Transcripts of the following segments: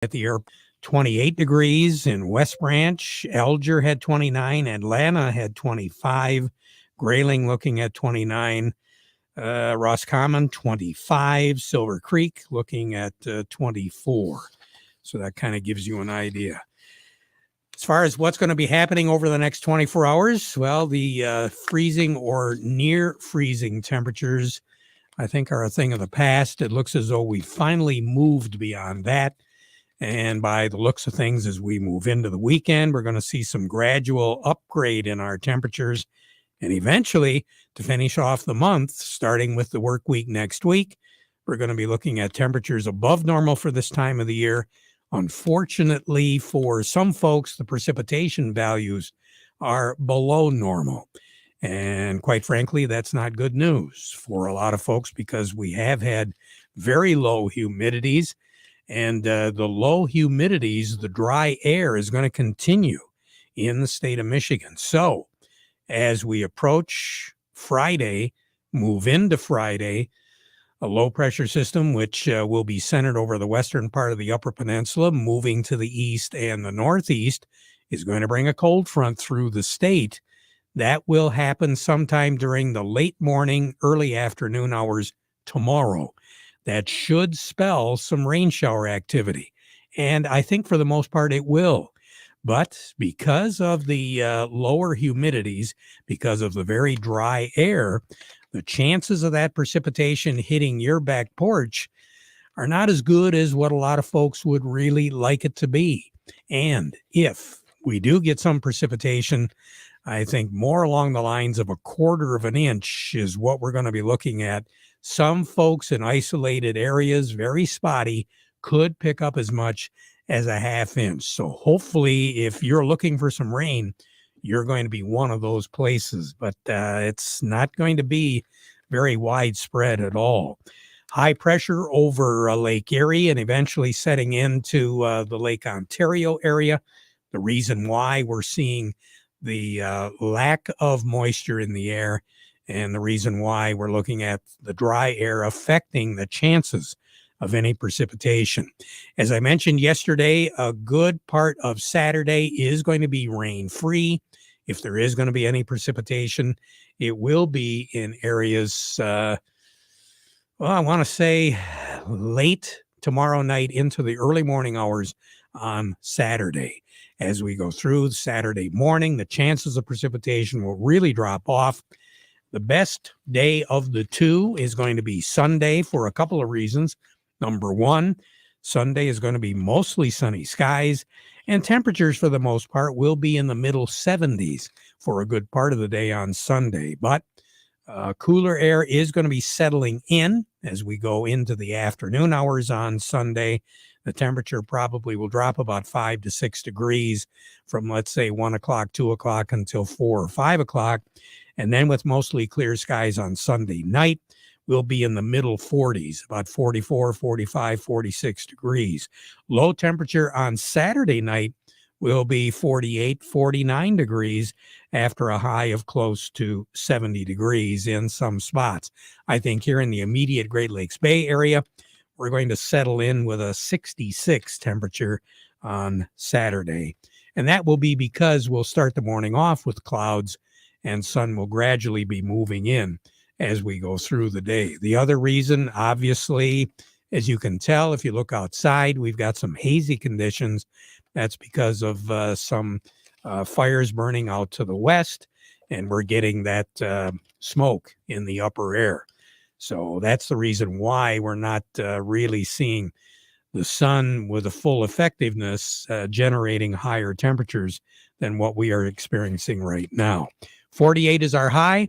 at the airport. 28 degrees in West Branch. Alger had 29. Atlanta had 25. Grayling looking at 29. Roscommon 25. Silver Creek looking at 24. So that kind of gives you an idea. As far as what's going to be happening over the next 24 hours, well, the freezing or near freezing temperatures, I think, are a thing of the past. It looks as though we finally moved beyond that. And by the looks of things, as we move into the weekend, we're going to see some gradual upgrade in our temperatures. And eventually, to finish off the month, starting with the work week next week, we're going to be looking at temperatures above normal for this time of the year. Unfortunately, for some folks, the precipitation values are below normal. And quite frankly, that's not good news for a lot of folks because we have had very low humidities. And the low humidities, the dry air is going to continue in the state of Michigan. So as we approach Friday, move into Friday, a low pressure system, which will be centered over the western part of the Upper Peninsula, moving to the east and the northeast, is going to bring a cold front through the state. That will happen sometime during the late morning, early afternoon hours tomorrow. That should spell some rain shower activity. And I think for the most part it will. But because of the lower humidities, because of the very dry air, the chances of that precipitation hitting your back porch are not as good as what a lot of folks would really like it to be. And if we do get some precipitation, I think more along the lines of 1/4 of an inch is what we're going to be looking at. Some folks in isolated areas, very spotty, could pick up as much as a 1/2 inch. So hopefully, if you're looking for some rain, you're going to be one of those places. But it's not going to be very widespread at all. High pressure over Lake Erie and eventually setting into the Lake Ontario area. The reason why we're seeing the lack of moisture in the air and the reason why we're looking at the dry air affecting the chances of any precipitation. As I mentioned yesterday, a good part of Saturday is going to be rain-free. If there is going to be any precipitation, it will be in areas, I want to say late tomorrow night into the early morning hours on Saturday. As we go through Saturday morning, the chances of precipitation will really drop off. The best day of the two is going to be Sunday for a couple of reasons. Number one, Sunday is going to be mostly sunny skies, and temperatures for the most part will be in the middle 70s for a good part of the day on Sunday. But cooler air is going to be settling in as we go into the afternoon hours on Sunday. The temperature probably will drop about 5 to 6 degrees from, let's say, 1 o'clock, 2 o'clock until 4 or 5 o'clock. And then with mostly clear skies on Sunday night, we'll be in the middle 40s, about 44, 45, 46 degrees. Low temperature on Saturday night will be 48, 49 degrees after a high of close to 70 degrees in some spots. I think here in the immediate Great Lakes Bay area, we're going to settle in with a 66 temperature on Saturday. And that will be because we'll start the morning off with clouds and sun will gradually be moving in as we go through the day. The other reason, obviously, as you can tell, if you look outside, we've got some hazy conditions. That's because of some fires burning out to the west, and we're getting that smoke in the upper air. So that's the reason why we're not really seeing the sun with a full effectiveness generating higher temperatures than what we are experiencing right now. 48 is our high,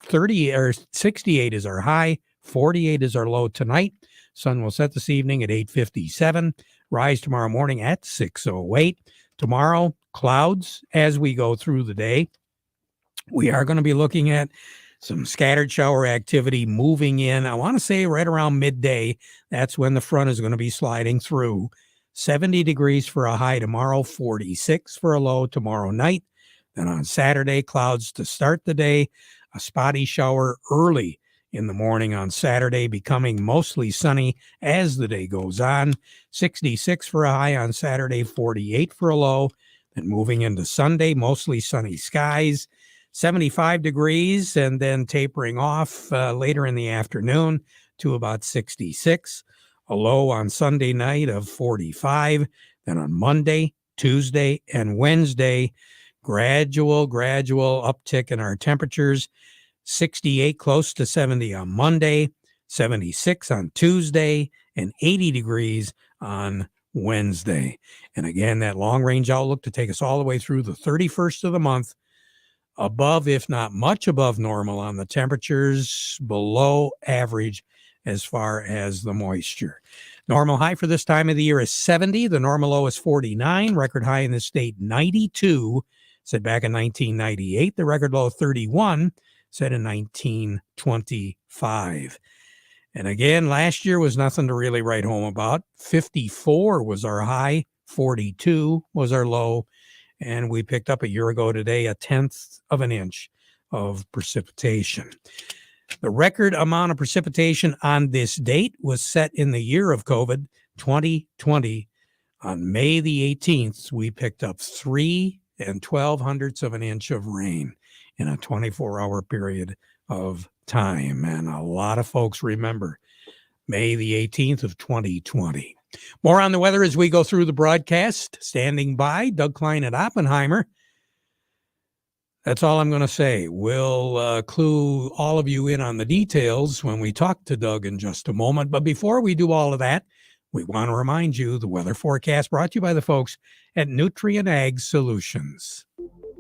68 is our high, 48 is our low tonight. Sun will set this evening at 8:57, rise tomorrow morning at 6:08. Tomorrow, clouds as we go through the day. We are going to be looking at some scattered shower activity moving in. I want to say right around midday. That's when the front is going to be sliding through. 70 degrees for a high tomorrow, 46 for a low tomorrow night. Then on Saturday, clouds to start the day, a spotty shower early in the morning on Saturday, becoming mostly sunny as the day goes on. 66 for a high on Saturday, 48 for a low. Then moving into Sunday, mostly sunny skies, 75 degrees, and then tapering off later in the afternoon to about 66. A low on Sunday night of 45. Then on Monday, Tuesday, and Wednesday, gradual uptick in our temperatures. 68 close to 70 on Monday, 76 on Tuesday, and 80 degrees on Wednesday. And again, that long range outlook to take us all the way through the 31st of the month, above, if not much above normal on the temperatures, below average as far as the moisture. Normal high for this time of the year is 70. The normal low is 49. Record high in the state, 92. Set back in 1998. The record low, 31. Set in 1925. And again, last year was nothing to really write home about. 54 was our high, 42 was our low, and we picked up a year ago today 1/10 of an inch of precipitation. The record amount of precipitation on this date was set in the year of COVID, 2020. On May the 18th, we picked up 3 12/100ths of an inch of rain in a 24-hour period of time. And a lot of folks remember May the 18th of 2020. More on the weather as we go through the broadcast. Standing by, Doug Klein at Oppenheimer. That's all I'm going to say. We'll clue all of you in on the details when we talk to Doug in just a moment. But before we do all of that, we want to remind you the weather forecast brought to you by the folks at Nutrien Ag Solutions.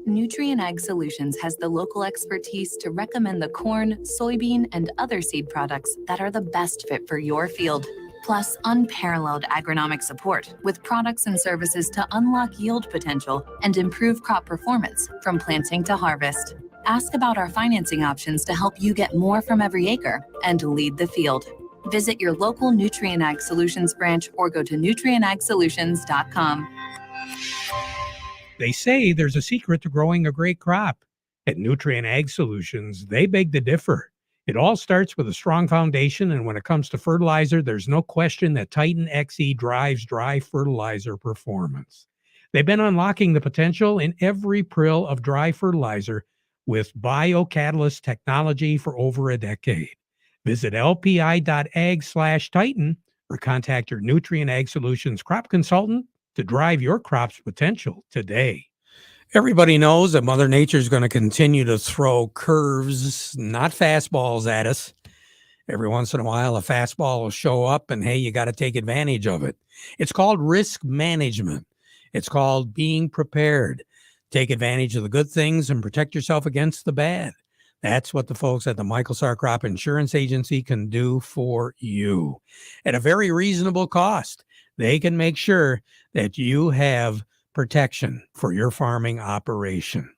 Nutrien Ag Solutions has the local expertise to recommend the corn, soybean, and other seed products that are the best fit for your field. Plus, unparalleled agronomic support with products and services to unlock yield potential and improve crop performance from planting to harvest. Ask about our financing options to help you get more from every acre and lead the field. Visit your local Nutrien Ag Solutions branch or go to nutrienagsolutions.com. They say there's a secret to growing a great crop. At Nutrien Ag Solutions, they beg to differ. It all starts with a strong foundation, and when it comes to fertilizer, there's no question that Titan XE drives dry fertilizer performance. They've been unlocking the potential in every prill of dry fertilizer with biocatalyst technology for over a decade. Visit lpi.ag/Titan or contact your Nutrien Ag Solutions crop consultant to drive your crop's potential today. Everybody knows that Mother Nature is going to continue to throw curves, not fastballs at us. Every once in a while, a fastball will show up and, hey, you got to take advantage of it. It's called risk management. It's called being prepared. Take advantage of the good things and protect yourself against the bad. That's what the folks at the Michael Sarr Crop Insurance Agency can do for you. At a very reasonable cost, they can make sure that you have protection for your farming operation.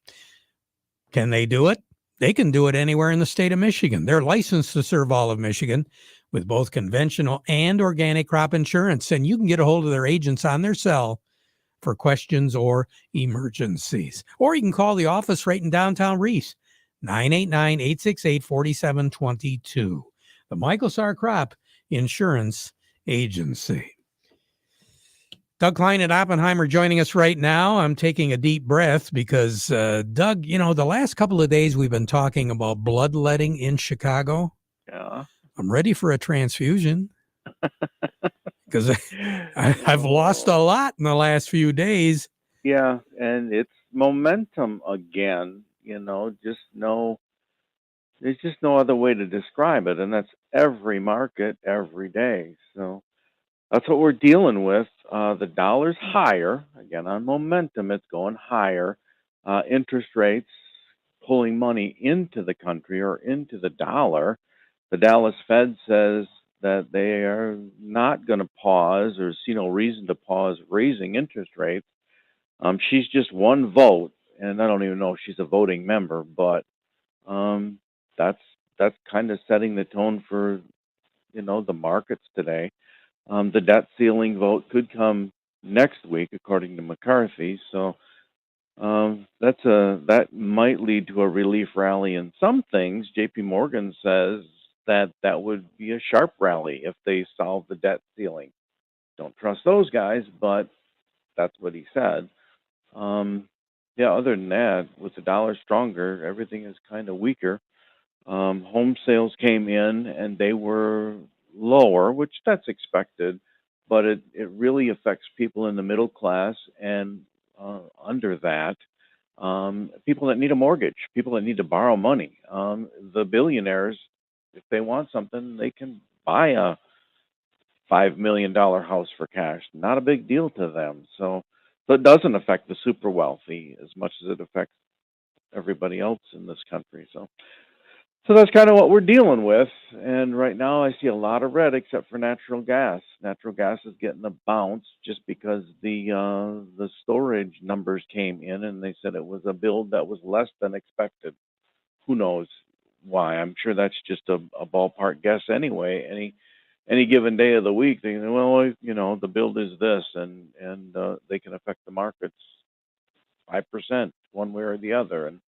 Can they do it? They can do it anywhere in the state of Michigan. They're licensed to serve all of Michigan with both conventional and organic crop insurance, and you can get a hold of their agents on their cell for questions or emergencies. Or you can call the office right in downtown Reese, 989-868-4722. The Michael Sarr Crop Insurance Agency. Doug Klein at Oppenheimer joining us right now. I'm taking a deep breath because, Doug, the last couple of days we've been talking about bloodletting in Chicago. Yeah. I'm ready for a transfusion because I've lost a lot in the last few days. Yeah, and it's momentum again, there's just no other way to describe it, and that's every market, every day. So that's what we're dealing with. The dollar's higher. Again, on momentum, it's going higher. Interest rates pulling money into the country or into the dollar. The Dallas Fed says that they are not going to pause or see no reason to pause raising interest rates. She's just one vote, and I don't even know if she's a voting member, but that's kind of setting the tone for, the markets today. The debt ceiling vote could come next week, according to McCarthy. So that might lead to a relief rally in some things. J.P. Morgan says that that would be a sharp rally if they solve the debt ceiling. Don't trust those guys, but that's what he said. Um, yeah, other than that, with the dollar stronger, everything is kind of weaker. Home sales came in and they were lower, which that's expected, but it really affects people in the middle class and under that, people that need a mortgage, people that need to borrow money. The billionaires, if they want something, they can buy a $5 million house for cash. Not a big deal to them. So it doesn't affect the super wealthy as much as it affects everybody else in this country. So that's kind of what we're dealing with. And right now I see a lot of red except for natural gas. Natural gas is getting a bounce just because the storage numbers came in and they said it was a build that was less than expected. Who knows why? I'm sure that's just a ballpark guess anyway. Any given day of the week, they say, well, the build is this, and they can affect the markets 5% one way or the other. And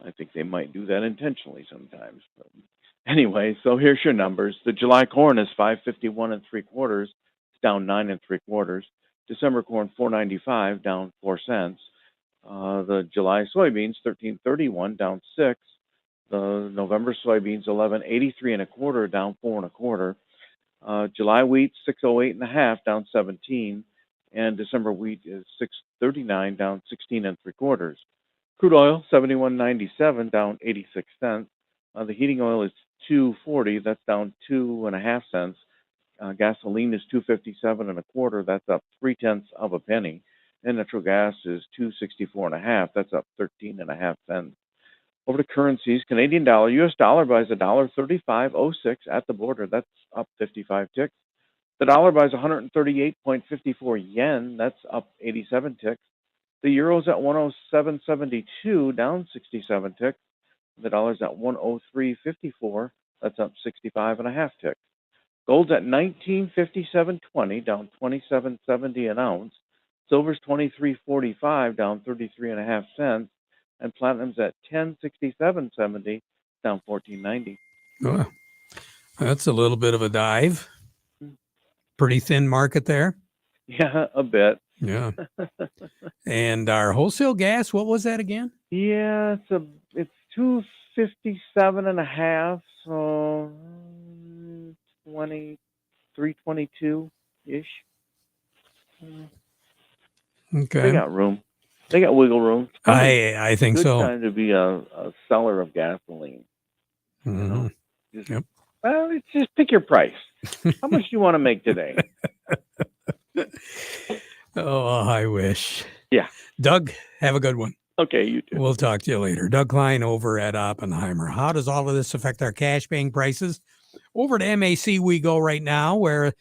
I think they might do that intentionally sometimes. But anyway, so here's your numbers. The July corn is 551 and 3/4. It's down 9 and 3/4. December corn 495, down 4 cents. The July soybeans 1331, down 6. The November soybeans 1183 and a quarter, down 4 and a quarter. July wheat 608 and a half, down 17, and December wheat is 639, down 16 and 3/4. Crude oil 71.97, down 86 cents. The heating oil is 240, that's down 2.5 cents. Gasoline is 257 and a quarter, that's up 3/10 of a penny. And natural gas is 264 and a half, that's up 13.5 cents. Over to currencies, Canadian dollar, U.S. dollar buys $1.3506 at the border. That's up 55 ticks. The dollar buys 138.54 yen. That's up 87 ticks. The euro's at 107.72, down 67 ticks. The dollar's at 103.54. That's up 65.5 ticks. Gold's at 1957.20, down 27.70 an ounce. Silver's 23.45, down 33.5 cents. And platinum's at 1067.70, down 14.90. Oh, that's a little bit of a dive. Pretty thin market there. Yeah, a bit. Yeah. And our wholesale gas, what was that again? Yeah, it's 257 and a half, so 322 ish. Okay. They got room. They got wiggle room. I think Good so. time to be a seller of gasoline. Mm-hmm. Yep. Well, it's just pick your price. How much do you want to make today? Oh, I wish. Yeah. Doug, have a good one. Okay, you too. We'll talk to you later. Doug Klein over at Oppenheimer. How does all of this affect our cash paying prices? Over to MAC we go right now, where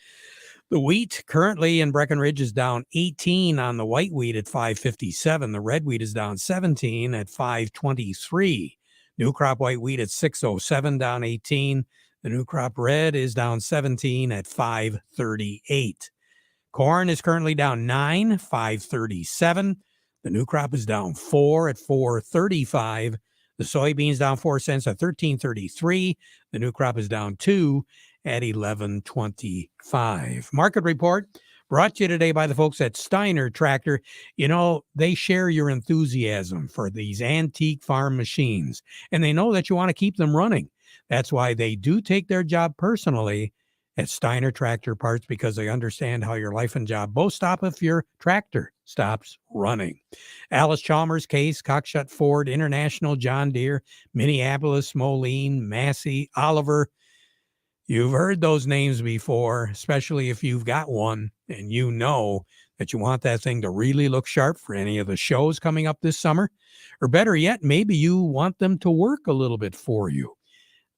the wheat currently in Breckenridge is down 18 on the white wheat at 557. The red wheat is down 17 at 523. New crop white wheat at 607, down 18. The new crop red is down 17 at 538. Corn is currently down 9, 537. The new crop is down 4 at 435. The soybeans down 4 cents at 1333. The new crop is down 2 at 1125. Market report brought to you today by the folks at Steiner Tractor. You know, they share your enthusiasm for these antique farm machines, and they know that you want to keep them running. That's why they do take their job personally at Steiner Tractor Parts, because they understand how your life and job both stop if your tractor stops running. Alice Chalmers, Case, Cockshut Ford, International, John Deere, Minneapolis, Moline, Massey, Oliver. You've heard those names before, especially if you've got one and you know that you want that thing to really look sharp for any of the shows coming up this summer. Or better yet, maybe you want them to work a little bit for you.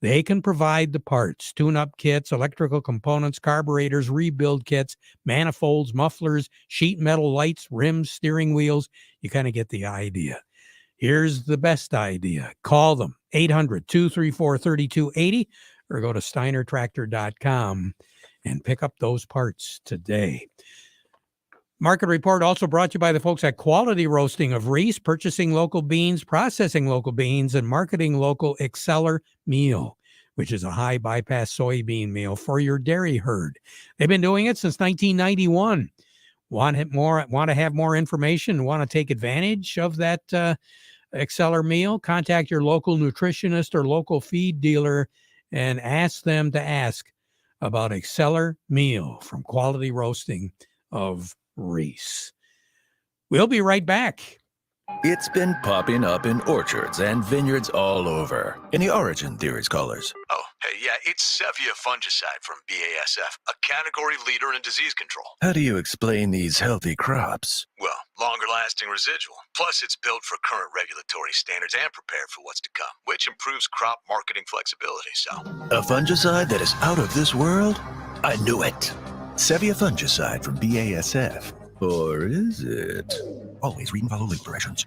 They can provide the parts, tune-up kits, electrical components, carburetors, rebuild kits, manifolds, mufflers, sheet metal lights, rims, steering wheels. You kind of get the idea. Here's the best idea. Call them, 800-234-3280, or go to steinertractor.com and pick up those parts today. Market report also brought to you by the folks at Quality Roasting of Reese, purchasing local beans, processing local beans, and marketing local Exceller meal. which is a high bypass soybean meal for your dairy herd. They've been doing it since 1991. Want to have more information? Want to take advantage of that Exceller meal? Contact your local nutritionist or local feed dealer and ask them to ask about Exceller meal from Quality Roasting of Reese. We'll be right back. It's been popping up in orchards and vineyards all over. Any origin theories, callers? Oh, hey, yeah, it's Sevia fungicide from BASF, a category leader in disease control. How do you explain these healthy crops? Well, longer-lasting residual. Plus, it's built for current regulatory standards and prepared for what's to come, which improves crop marketing flexibility, so... A fungicide that is out of this world? I knew it. Sevia fungicide from BASF. Or is it? Always read and follow label directions.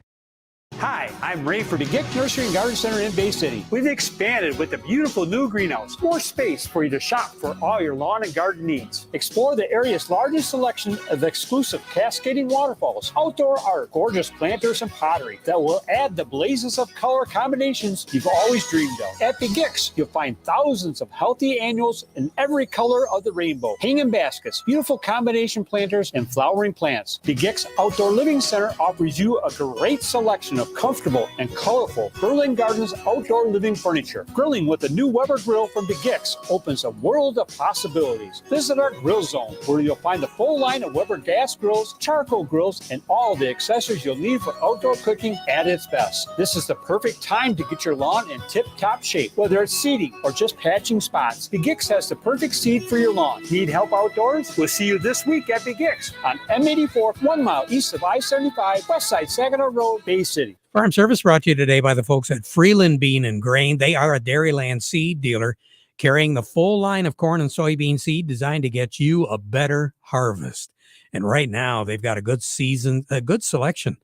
Hi, I'm Ray for Begic Nursery and Garden Center in Bay City. We've expanded with a beautiful new greenhouse. More space for you to shop for all your lawn and garden needs. Explore the area's largest selection of exclusive cascading waterfalls, outdoor art, gorgeous planters, and pottery that will add the blazes of color combinations you've always dreamed of. At Begic's, you'll find thousands of healthy annuals in every color of the rainbow. Hanging baskets, beautiful combination planters, and flowering plants. Begic's Outdoor Living Center offers you a great selection of comfortable and colorful Berlin Gardens outdoor living furniture. Grilling with the new Weber grill from Begic's opens a world of possibilities. Visit our grill zone, where you'll find the full line of Weber gas grills, charcoal grills, and all the accessories you'll need for outdoor cooking at its best. This is the perfect time to get your lawn in tip-top shape, whether it's seeding or just patching spots. Begic's has the perfect seed for your lawn. Need help outdoors? We'll see you this week at Begic's on M84, 1 mile east of I-75, west side Saginaw Road, Bay City. Farm Service brought to you today by the folks at Freeland Bean and Grain. They are a Dairyland seed dealer carrying the full line of corn and soybean seed designed to get you a better harvest. And right now they've got a good selection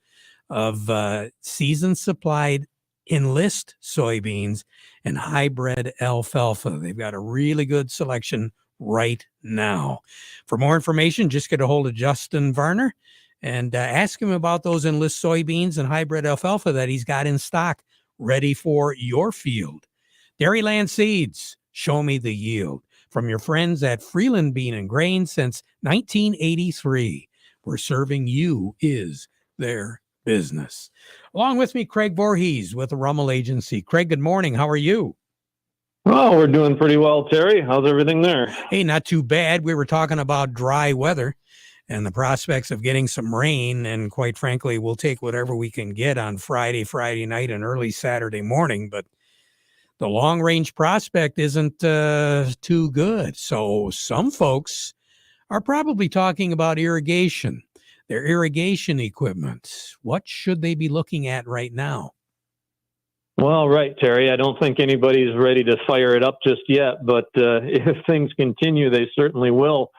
of season supplied enlist soybeans and hybrid alfalfa. They've got a really good selection right now. For more information, just get a hold of Justin Varner and ask him about those enlist soybeans and hybrid alfalfa that he's got in stock ready for your field. Dairyland Seeds, show me the yield. From your friends at Freeland Bean and Grain since 1983, where serving you is their business. Along with me, Craig Voorhees with the Rummel Agency. Craig, good morning. How are you? Well, we're doing pretty well, Terry. How's everything there? Hey, not too bad. We were talking about dry weather and the prospects of getting some rain. And quite frankly, we'll take whatever we can get on Friday night, and early Saturday morning. But the long range prospect isn't too good. So some folks are probably talking about irrigation, their irrigation equipment. What should they be looking at right now? Well, right, Terry. I don't think anybody's ready to fire it up just yet, but if things continue, they certainly will.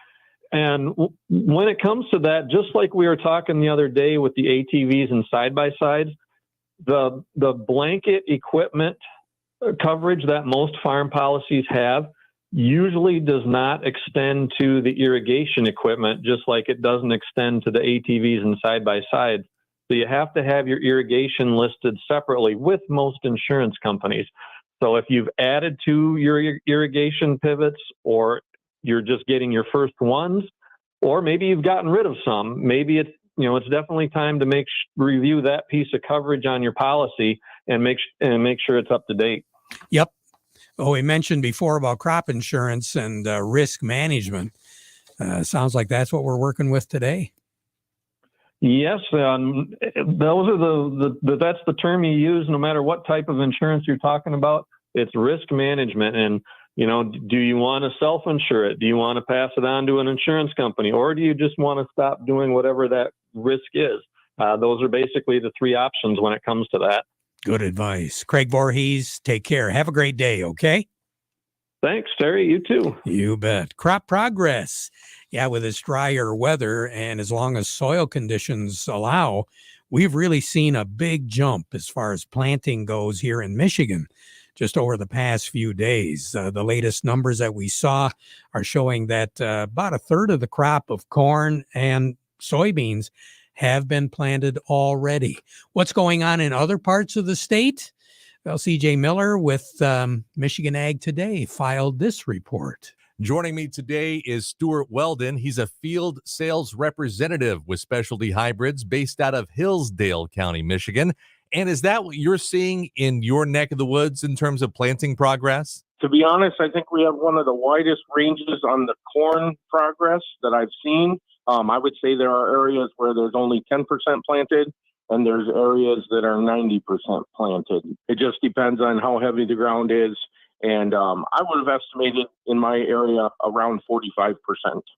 And when it comes to that, just like we were talking the other day with the ATVs and side-by-sides, the blanket equipment coverage that most farm policies have usually does not extend to the irrigation equipment, just like it doesn't extend to the ATVs and side-by-sides. So you have to have your irrigation listed separately with most insurance companies. So if you've added to your irrigation pivots, or you're just getting your first ones, or maybe you've gotten rid of some, maybe it's definitely time to review that piece of coverage on your policy and make sure it's up to date. Yep. Oh, we mentioned before about crop insurance and risk management. Sounds like that's what we're working with today. Yes, those are that's the term you use no matter what type of insurance you're talking about. It's risk management. And, do you want to self-insure it? Do you want to pass it on to an insurance company? Or do you just want to stop doing whatever that risk is? Those are basically the three options when it comes to that. Good advice. Craig Voorhees, take care. Have a great day, okay? Thanks, Terry. You too. You bet. Crop progress. Yeah, with this drier weather and as long as soil conditions allow, we've really seen a big jump as far as planting goes here in Michigan just over the past few days. The latest numbers that we saw are showing that about a third of the crop of corn and soybeans have been planted already. What's going on in other parts of the state? Well, CJ Miller with Michigan Ag Today filed this report. Joining me today is Stuart Weldon. He's a field sales representative with Specialty Hybrids based out of Hillsdale County, Michigan. And is that what you're seeing in your neck of the woods in terms of planting progress? To be honest, I think we have one of the widest ranges on the corn progress that I've seen. I would say there are areas where there's only 10% planted, and there's areas that are 90% planted. It just depends on how heavy the ground is. And I would have estimated in my area around 45%.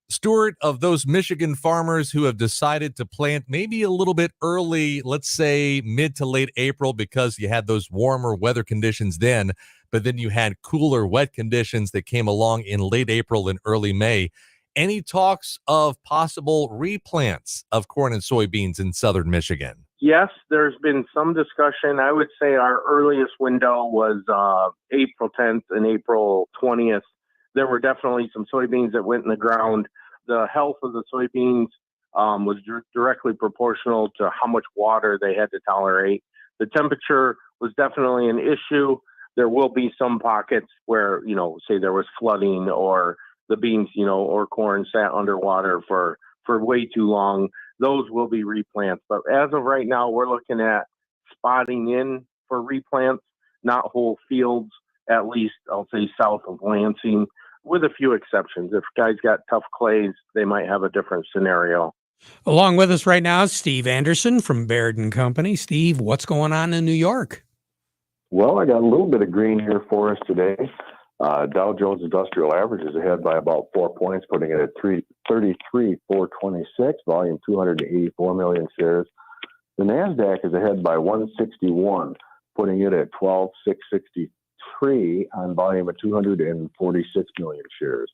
Stuart, of those Michigan farmers who have decided to plant maybe a little bit early, let's say mid to late April, because you had those warmer weather conditions then, but then you had cooler, wet conditions that came along in late April and early May. Any talks of possible replants of corn and soybeans in southern Michigan? Yes, there's been some discussion. I would say our earliest window was April 10th and April 20th. There were definitely some soybeans that went in the ground. The health of the soybeans was directly proportional to how much water they had to tolerate. The temperature was definitely an issue. There will be some pockets where, say there was flooding or the beans, or corn sat underwater for way too long. Those will be replants. But as of right now, we're looking at spotting in for replants, not whole fields, at least I'll say south of Lansing, with a few exceptions. If guys got tough clays, they might have a different scenario. Along with us right now, Steve Anderson from Baird & Company. Steve, what's going on in New York? Well, I got a little bit of green here for us today. Dow Jones Industrial Average is ahead by about 4 points, putting it at 33,426, volume 284 million shares. The NASDAQ is ahead by 161, putting it at 12,663 on volume of 246 million shares.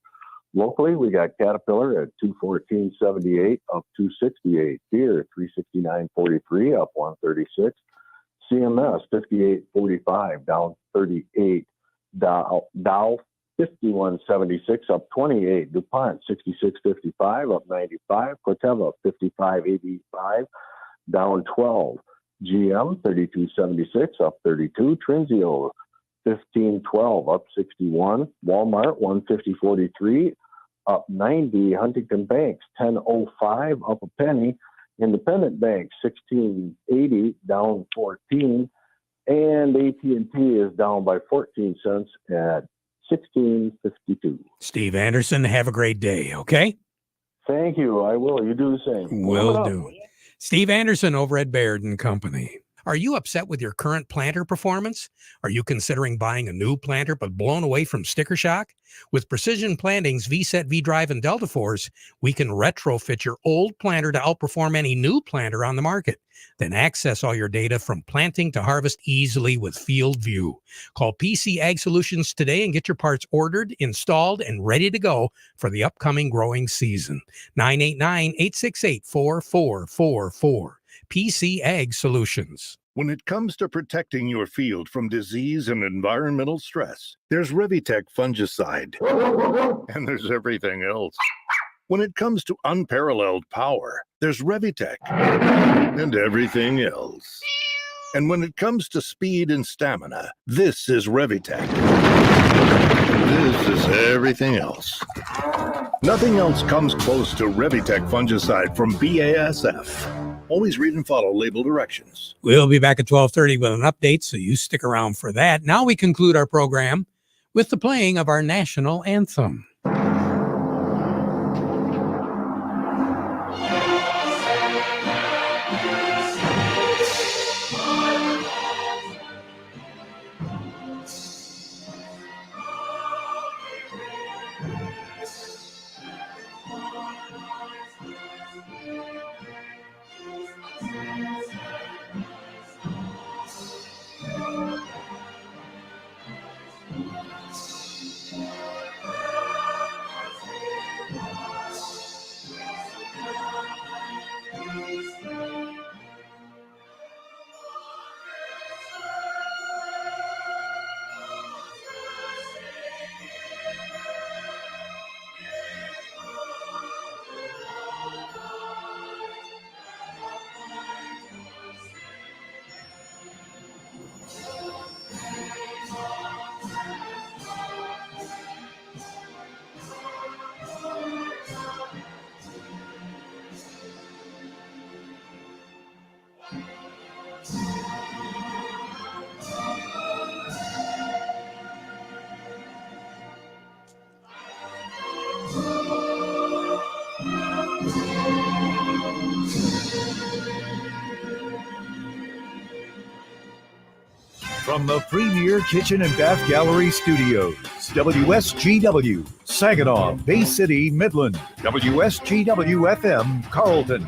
Locally, we got Caterpillar at 214.78, up 268. Deere 369.43, up 136. CMS 58.45, down 38. Dow 51.76, up 28. DuPont 66.55, up 95. Corteva 55.85, down 12. GM 32.76, up 32. Trinzio 15.12, up 61. Walmart 150.43, up 90. Huntington Banks 10.05, up a penny. Independent Bank 16.80, down 14. And AT&T is down by 14 cents at 16.52. Steve Anderson, have a great day, okay? Thank you. I will. You do the same. Will do. Steve Anderson over at Baird & Company. Are you upset with your current planter performance? Are you considering buying a new planter but blown away from sticker shock? With Precision Planting's VSET, V-Drive, and Delta Force, we can retrofit your old planter to outperform any new planter on the market. Then access all your data from planting to harvest easily with Field View. Call PC Ag Solutions today and get your parts ordered, installed, and ready to go for the upcoming growing season. 989-868-4444. PC Ag Solutions. When it comes to protecting your field from disease and environmental stress, there's Revitec fungicide. And there's everything else. When it comes to unparalleled power, there's Revitec. And everything else. And when it comes to speed and stamina, this is Revitec. This is everything else. Nothing else comes close to Revitec fungicide from BASF. Always read and follow label directions. We'll be back at 12:30 with an update, so you stick around for that. Now we conclude our program with the playing of our national anthem. From the Premier Kitchen and Bath Gallery Studios, WSGW, Saginaw, Bay City, Midland, WSGW FM, Carlton,